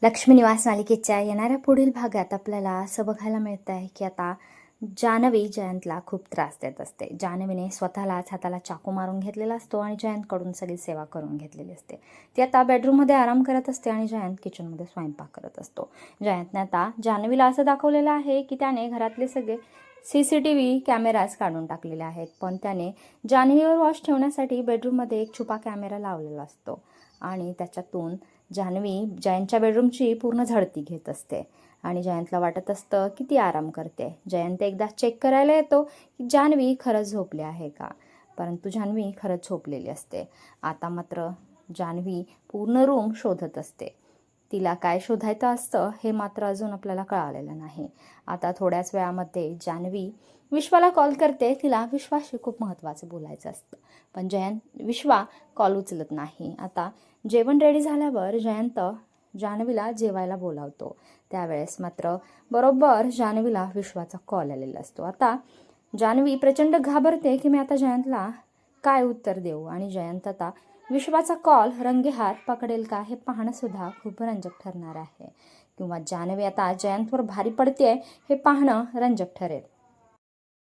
लक्ष्मी निवास मालिकेच्या येणाऱ्या पुढील भागात आपल्याला असं बघायला मिळतं आहे की आता जान्हवी जयंतला खूप त्रास देत असते. जान्हवीने स्वतःलाच हाताला चाकू मारून घेतलेला असतो आणि जयंतकडून सगळी सेवा करून घेतलेली असते. ती आता बेडरूममध्ये आराम करत असते आणि जयंत किचनमध्ये स्वयंपाक करत असतो. जयंतने आता जान्हवीला असं दाखवलेलं आहे की त्याने घरातले सगळे CCTV कॅमेराज काढून टाकलेले आहेत, पण त्याने जान्हवीवर वॉच ठेवण्यासाठी बेडरूममध्ये एक छुपा कॅमेरा लावलेला असतो आणि त्याच्यातून जान्हवी जयंतच्या बेडरूमची पूर्ण झडती घेत असते आणि जयंतला वाटत असतं की ती आराम करते. जयंत एकदा चेक करायला येतो की जान्हवी खरंच झोपली आहे का, परंतु जान्हवी खरंच झोपलेली असते. आता मात्र जान्हवी पूर्ण रूम शोधत असते. तिला काय शोधायचं असतं हे मात्र अजून आपल्याला कळालेलं नाही. आता थोड्याच वेळामध्ये जान्हवी विश्वाला कॉल करते. तिला विश्वाशी खूप महत्त्वाचं बोलायचं असतं, पण विश्वा कॉल उचलत नाही. आता जेवण रेडी झाल्यावर जयंत जान्हवीला जेवायला बोलावतो. त्यावेळेस मात्र बरोबर जान्हवीला विश्वाचा कॉल आलेला असतो. आता जान्हवी प्रचंड घाबरते की मी आता जयंतला काय उत्तर देऊ, आणि जयंत आता विश्वाचा कॉल रंगेहात पकडेल का हे पाहणं सुद्धा खूप रंजक ठरणार आहे, किंवा जान्हवी आता जयंतवर भारी पडते हे पाहणं रंजक ठरेल.